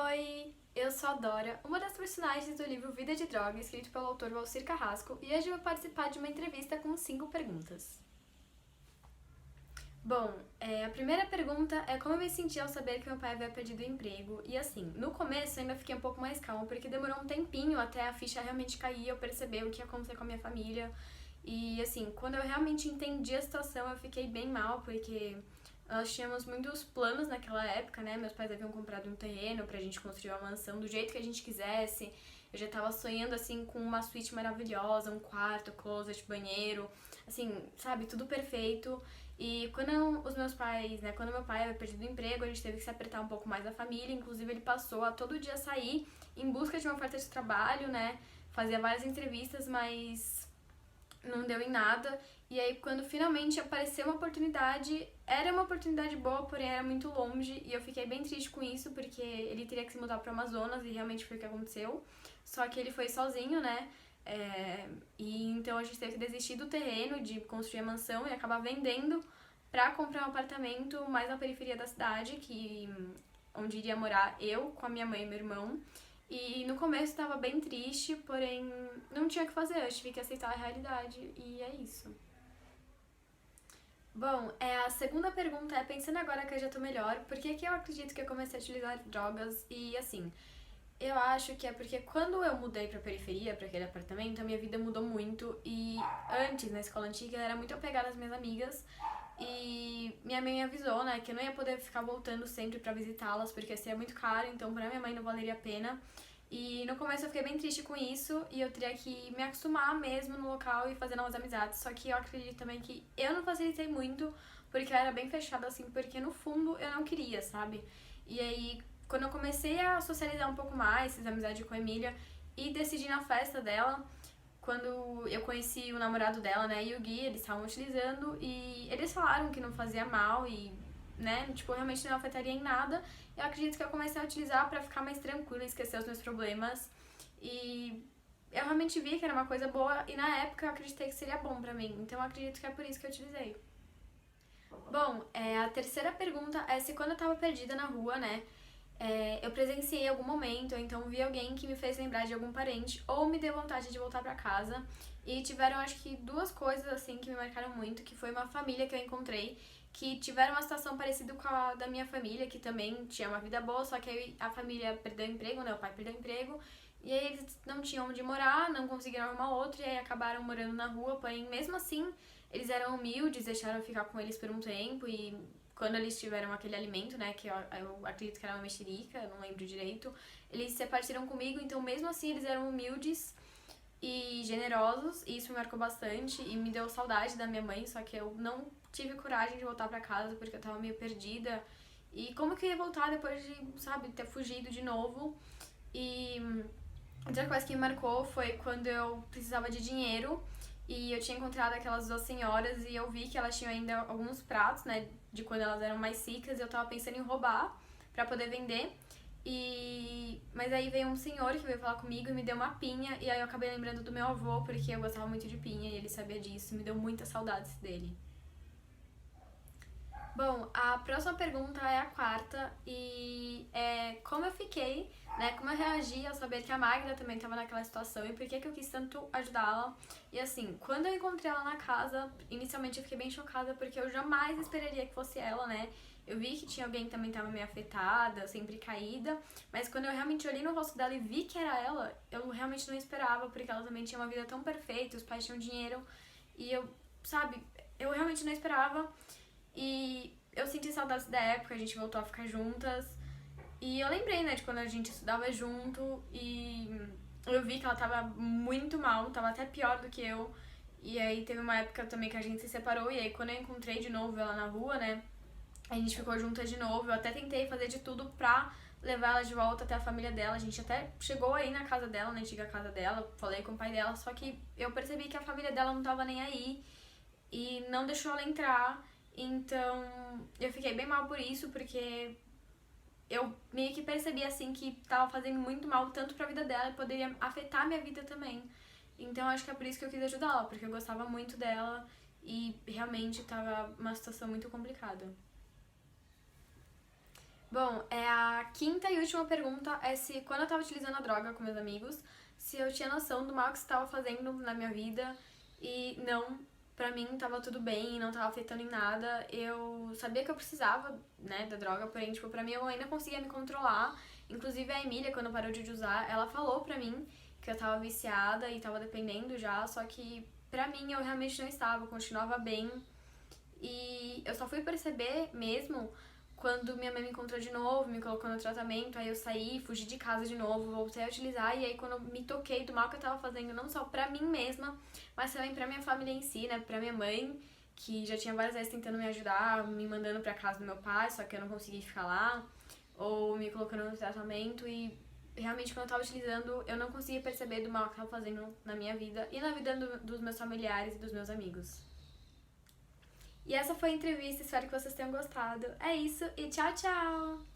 Oi, eu sou a Dora, uma das personagens do livro Vida de Droga, escrito pelo autor Valcir Carrasco, e hoje eu vou participar de uma entrevista com 5 perguntas. Bom, a primeira pergunta é como eu me senti ao saber que meu pai havia perdido o emprego. E assim, no começo eu ainda fiquei um pouco mais calma, porque demorou um tempinho até a ficha realmente cair e eu perceber o que ia acontecer com a minha família. E assim, quando eu realmente entendi a situação, eu fiquei bem mal, porque nós tínhamos muitos planos naquela época, né? Meus pais haviam comprado um terreno pra gente construir uma mansão do jeito que a gente quisesse. Eu já tava sonhando, assim, com uma suíte maravilhosa, um quarto, closet, banheiro, assim, sabe? Tudo perfeito. E quando os meus pais, né, quando meu pai havia perdido o emprego, a gente teve que se apertar um pouco mais a família, inclusive ele passou a todo dia sair em busca de uma oferta de trabalho, né, fazia várias entrevistas, mas não deu em nada. E aí quando finalmente apareceu uma oportunidade, era uma oportunidade boa, porém era muito longe, e eu fiquei bem triste com isso, porque ele teria que se mudar para o Amazonas, e realmente foi o que aconteceu. Só que ele foi sozinho, né, e então a gente teve que desistir do terreno, de construir a mansão e acabar vendendo pra comprar um apartamento mais na periferia da cidade, onde iria morar eu com a minha mãe e meu irmão. E no começo estava bem triste, porém não tinha o que fazer, eu tive que aceitar a realidade e é isso. Bom, a segunda pergunta é, pensando agora que eu já tô melhor, por que que eu acredito que eu comecei a utilizar drogas? E assim, eu acho que é porque quando eu mudei pra periferia, pra aquele apartamento, a minha vida mudou muito. E antes, na escola antiga, eu era muito apegada às minhas amigas. E minha mãe me avisou, né, que eu não ia poder ficar voltando sempre pra visitá-las, porque seria muito caro, então pra minha mãe não valeria a pena. E no começo eu fiquei bem triste com isso, e eu teria que me acostumar mesmo no local e fazer novas amizades. Só que eu acredito também que eu não facilitei muito, porque eu era bem fechada assim, porque no fundo eu não queria, sabe? E aí, quando eu comecei a socializar um pouco mais, fiz amizade com a Emília e decidi na festa dela, quando eu conheci o namorado dela, né, e o Gui, eles estavam utilizando e eles falaram que não fazia mal e, né, tipo, realmente não afetaria em nada. Eu acredito que eu comecei a utilizar pra ficar mais tranquila, esquecer os meus problemas e eu realmente vi que era uma coisa boa e na época eu acreditei que seria bom pra mim, então eu acredito que é por isso que eu utilizei. Bom, a terceira pergunta é se quando eu tava perdida na rua, né, eu presenciei algum momento, ou então vi alguém que me fez lembrar de algum parente, ou me deu vontade de voltar pra casa. E tiveram, acho que, duas coisas, assim, que me marcaram muito, que foi uma família que eu encontrei, que tiveram uma situação parecida com a da minha família, que também tinha uma vida boa, só que aí a família perdeu o emprego, né, o pai perdeu o emprego, e aí eles não tinham onde morar, não conseguiram arrumar outro, e aí acabaram morando na rua, porém, mesmo assim, eles eram humildes, deixaram eu ficar com eles por um tempo, e quando eles tiveram aquele alimento, né, que eu acredito que era uma mexerica, eu não lembro direito, eles se repartiram comigo, então mesmo assim eles eram humildes e generosos, e isso me marcou bastante e me deu saudade da minha mãe, só que eu não tive coragem de voltar pra casa porque eu tava meio perdida. E como que eu ia voltar depois de, sabe, ter fugido de novo? E outra coisa que me marcou foi quando eu precisava de dinheiro e eu tinha encontrado aquelas duas senhoras e eu vi que elas tinham ainda alguns pratos, né, de quando elas eram mais ricas e eu tava pensando em roubar pra poder vender. Mas aí veio um senhor que veio falar comigo e me deu uma pinha e aí eu acabei lembrando do meu avô porque eu gostava muito de pinha e ele sabia disso, me deu muitas saudades dele. Bom, a próxima pergunta é a quarta e é como eu fiquei, né, como eu reagi ao saber que a Magda também estava naquela situação e por que que eu quis tanto ajudá-la. E assim, quando eu encontrei ela na casa, inicialmente eu fiquei bem chocada porque eu jamais esperaria que fosse ela, né? Eu vi que tinha alguém que também estava meio afetada, sempre caída, mas quando eu realmente olhei no rosto dela e vi que era ela, eu realmente não esperava, porque ela também tinha uma vida tão perfeita, os pais tinham dinheiro, e eu, sabe, eu realmente não esperava. E eu senti saudades da época, a gente voltou a ficar juntas. E eu lembrei, né, de quando a gente estudava junto e eu vi que ela tava muito mal, tava até pior do que eu. E aí teve uma época também que a gente se separou e aí quando eu encontrei de novo ela na rua, né, a gente ficou juntas de novo. Eu até tentei fazer de tudo pra levar ela de volta até a família dela. A gente até chegou aí na casa dela, na antiga casa dela, falei com o pai dela, só que eu percebi que a família dela não tava nem aí e não deixou ela entrar. Então eu fiquei bem mal por isso, porque eu meio que percebi assim que tava fazendo muito mal tanto pra vida dela e poderia afetar a minha vida também. Então acho que é por isso que eu quis ajudá-la, porque eu gostava muito dela e realmente tava uma situação muito complicada. Bom, a quinta e última pergunta é se quando eu tava utilizando a droga com meus amigos, se eu tinha noção do mal que isso tava fazendo na minha vida e não, pra mim tava tudo bem, não tava afetando em nada. Eu sabia que eu precisava, né, da droga, porém, tipo, pra mim eu ainda conseguia me controlar. Inclusive a Emília, quando parou de usar, ela falou pra mim que eu tava viciada e tava dependendo já, só que pra mim eu realmente não estava, eu continuava bem. E eu só fui perceber mesmo quando minha mãe me encontrou de novo, me colocou no tratamento, aí eu saí, fugi de casa de novo, voltei a utilizar, e aí quando eu me toquei do mal que eu tava fazendo, não só pra mim mesma, mas também pra minha família em si, né, pra minha mãe, que já tinha várias vezes tentando me ajudar, me mandando pra casa do meu pai, só que eu não consegui ficar lá, ou me colocando no tratamento, e realmente quando eu tava utilizando, eu não conseguia perceber do mal que eu tava fazendo na minha vida e na vida dos meus familiares e dos meus amigos. E essa foi a entrevista, espero que vocês tenham gostado. É isso e tchau, tchau!